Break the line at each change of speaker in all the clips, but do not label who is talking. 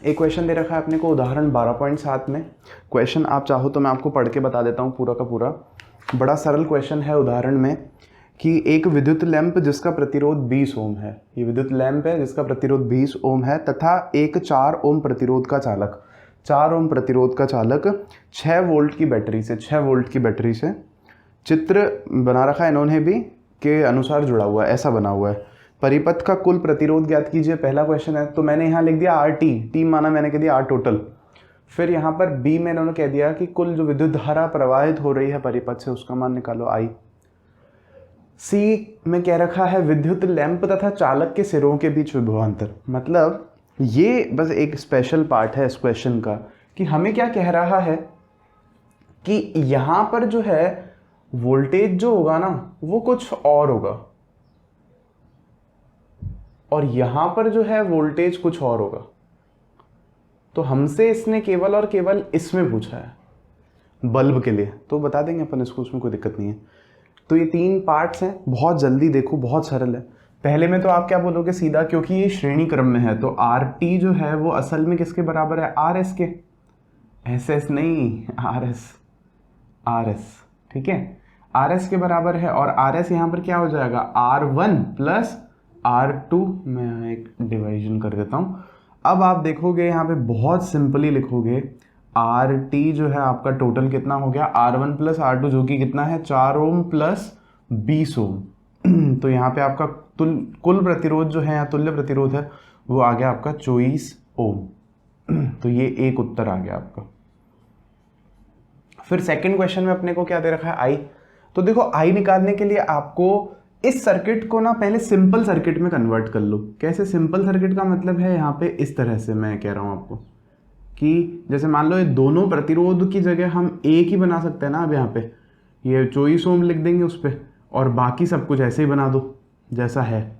एक क्वेश्चन दे रखा है अपने को उदाहरण 12.7 में। क्वेश्चन आप चाहो तो मैं आपको पढ़ के बता देता हूँ पूरा का पूरा। बड़ा सरल क्वेश्चन है उदाहरण में कि एक विद्युत लैंप जिसका प्रतिरोध 20 ओम है, ये विद्युत लैंप है जिसका प्रतिरोध 20 ओम है तथा एक 4 ओम प्रतिरोध का चालक 4 ओम प्रतिरोध का चालक 6 वोल्ट की बैटरी से 6 वोल्ट की बैटरी से चित्र बना रखा है इन्होंने भी के अनुसार जुड़ा हुआ है, ऐसा बना हुआ है। परिपथ का कुल प्रतिरोध ज्ञात कीजिए, पहला क्वेश्चन है। तो मैंने यहाँ लिख दिया आर टी माना मैंने कह दिया आर टोटल। फिर यहाँ पर बी में इन्होंने कह दिया कि कुल जो विद्युत धारा प्रवाहित हो रही है परिपथ से उसका मान निकालो आई। सी में कह रखा है विद्युत लैंप तथा चालक के सिरों के बीच विभवांतर। मतलब ये बस एक स्पेशल पार्ट है इस क्वेश्चन का कि हमें क्या कह रहा है कि यहाँ पर जो है वोल्टेज जो होगा ना वो कुछ और होगा और यहां पर जो है वोल्टेज कुछ और होगा। तो हमसे इसने केवल और केवल इसमें पूछा है बल्ब के लिए, तो बता देंगे अपन इसको, उसमें कोई दिक्कत नहीं है। तो ये 3 पार्ट्स हैं, बहुत जल्दी देखो, बहुत सरल है। पहले में तो आप क्या बोलोगे सीधा, क्योंकि ये श्रेणी क्रम में है तो आर टी जो है वो असल में किसके बराबर है, आर एस के, एस एस नहीं, आर एस, ठीक है, आर एस के बराबर है। और आर एस यहाँ पर क्या हो जाएगा, R one plus R two. मैं यहाँ एक डिवाइजन कर देता हूँ। अब आप देखोगे यहाँ पे बहुत सिंपली लिखोगे आर टी जो है आपका टोटल कितना हो गया, R one plus R two जो कि कितना है 4 ओम प्लस 20 ओम। तो यहाँ पे आपका कुल प्रतिरोध जो है यहाँ तुल्य प्रतिरोध है वो आ गया आपका 24 ओम। तो ये एक उत्तर आ गया आपका। फिर सेकंड क्वेश्चन में अपने को क्या दे रखा है, आई। तो देखो आई निकालने के लिए आपको इस सर्किट को ना पहले सिंपल सर्किट में कन्वर्ट कर लो। कैसे सिंपल सर्किट का मतलब है यहाँ पे इस तरह से मैं कह रहा हूँ आपको कि जैसे मान लो ये दोनों प्रतिरोध की जगह हम एक ही बना सकते हैं ना। अब यहाँ पे ये 24 ओम लिख देंगे उस पर और बाकी सब कुछ ऐसे ही बना दो जैसा है।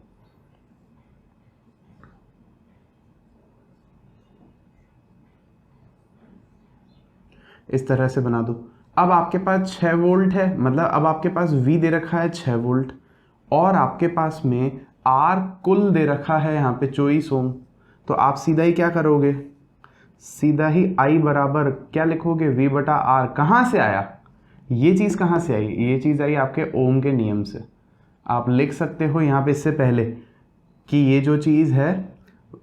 इस तरह से बना दो। अब आपके पास 6 वोल्ट है, मतलब अब आपके पास V दे रखा है 6 वोल्ट और आपके पास में R कुल दे रखा है यहाँ पे 24 ओम। तो आप सीधा ही क्या करोगे, सीधा ही I बराबर क्या लिखोगे, V बटा R। कहाँ से आया ये चीज़, कहाँ से आई, ये चीज़ आई आपके ओम के नियम से। आप लिख सकते हो यहाँ पे इससे पहले कि ये जो चीज़ है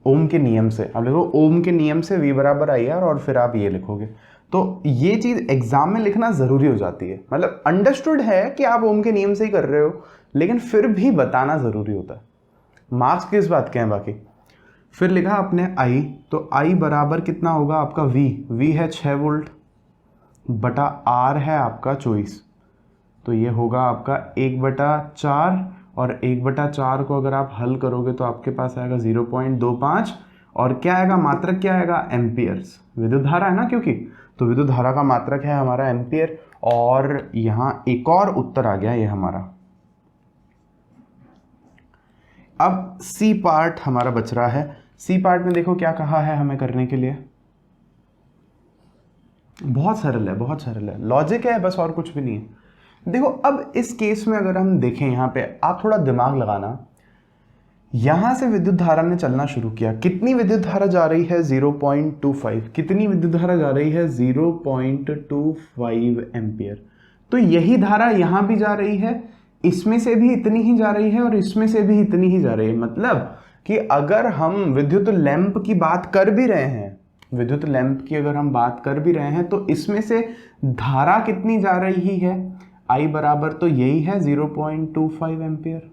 ओम के नियम से, आप लिखो ओम के नियम से V बराबर आई आर और फिर आप ये लिखोगे। तो ये चीज़ एग्जाम में लिखना ज़रूरी हो जाती है। मतलब अंडरस्टूड है कि आप ओम के नियम से ही कर रहे हो, लेकिन फिर भी बताना ज़रूरी होता है। मार्क्स किस बात के हैं बाकी। फिर लिखा आपने आई, तो आई बराबर कितना होगा आपका V है 6 वोल्ट बटा R है आपका 24। तो ये होगा आपका 1/4 और 1/4 को अगर आप हल करोगे तो आपके पास आएगा 0.25 और क्या आएगा, मात्रक क्या आएगा, एम्पियर्स। विद्युत धारा है ना, क्योंकि तो विद्युत धारा का मात्रक है हमारा एम्पियर। और यहाँ एक और उत्तर आ गया ये हमारा। अब सी पार्ट हमारा बच रहा है। सी पार्ट में देखो क्या कहा है हमें करने के लिए, बहुत सरल है, बहुत सरल है, लॉजिक है बस और कुछ भी नहीं है। देखो अब इस केस में अगर हम देखें यहाँ पे, आप थोड़ा दिमाग लगाना। यहां से विद्युत धारा ने चलना शुरू किया, कितनी विद्युत धारा जा रही है 0.25, कितनी विद्युत धारा जा रही है 0.25 एम्पियर। तो यही धारा यहां भी जा रही है, इसमें से भी इतनी ही जा रही है और इसमें से भी इतनी ही जा रही है। मतलब कि अगर हम विद्युत लैंप की बात कर भी रहे हैं, विद्युत लैंप की अगर हम बात कर भी रहे हैं तो इसमें से धारा कितनी जा रही है, आई बराबर तो यही है 0.25 एम्पियर।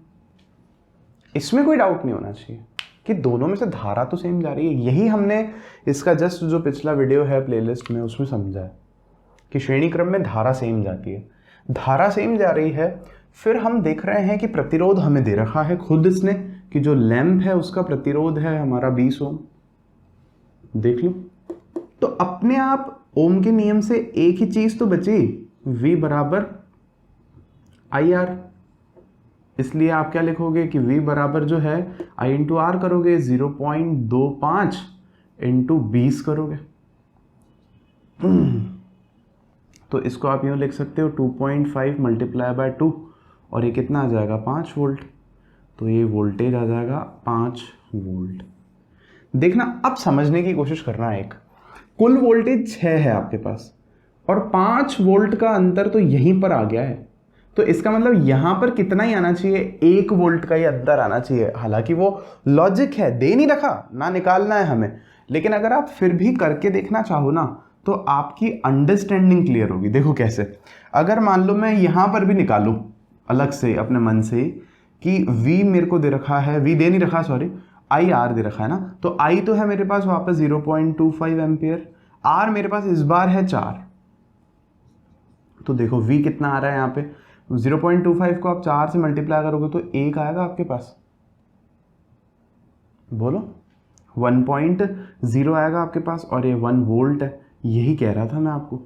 इसमें कोई डाउट नहीं होना चाहिए कि दोनों में से धारा तो सेम जा रही है। यही हमने इसका जस्ट जो पिछला वीडियो है प्लेलिस्ट में उसमें समझा है कि श्रेणी क्रम में धारा सेम जाती है, धारा सेम जा रही है। फिर हम देख रहे हैं कि प्रतिरोध हमें दे रखा है खुद इसने कि जो लैंप है उसका प्रतिरोध है हमारा 20 ओम। देख लो तो अपने आप ओम के नियम से एक ही चीज तो बची, V बराबर आई आर। इसलिए आप क्या लिखोगे कि V बराबर जो है I इंटू आर करोगे 0.25 इंटू 20 करोगे। तो इसको आप यूँ लिख सकते हो 2.5 मल्टीप्लाई बाय 2 और ये कितना आ जाएगा 5 वोल्ट। तो ये वोल्टेज आ जाएगा 5 वोल्ट। देखना, अब समझने की कोशिश करना। एक कुल वोल्टेज 6 है आपके पास और 5 वोल्ट का अंतर तो यहीं पर आ गया है, तो इसका मतलब यहां पर कितना ही आना चाहिए, 1 वोल्ट का ही अंतर आना चाहिए। हालांकि वो लॉजिक है, दे नहीं रखा ना, निकालना है हमें, लेकिन अगर आप फिर भी करके देखना चाहो ना तो आपकी अंडरस्टैंडिंग क्लियर होगी। देखो कैसे, अगर मान लो मैं यहां पर भी निकालूं अलग से अपने मन से कि V मेरे को दे रखा है, V दे नहीं रखा सॉरी, IR दे रखा है ना, तो I तो है मेरे पास वापस 0.25 एम्पियर, R मेरे पास इस बार है 4, तो देखो V कितना आ रहा है यहाँ पे, 0.25 को आप 4 से मल्टीप्लाई करोगे तो 1 आएगा आपके पास, बोलो 1.0 आएगा आपके पास, और ये 1 वोल्ट है। यही कह रहा था मैं आपको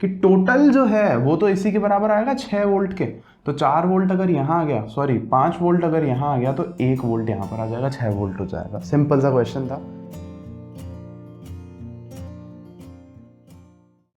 कि टोटल जो है वो तो इसी के बराबर आएगा 6 वोल्ट के। तो 4 वोल्ट अगर यहाँ आ गया, सॉरी 5 वोल्ट अगर यहाँ आ गया तो 1 वोल्ट यहाँ पर आ जाएगा, 6 वोल्ट हो जाएगा। सिंपल सा क्वेश्चन था।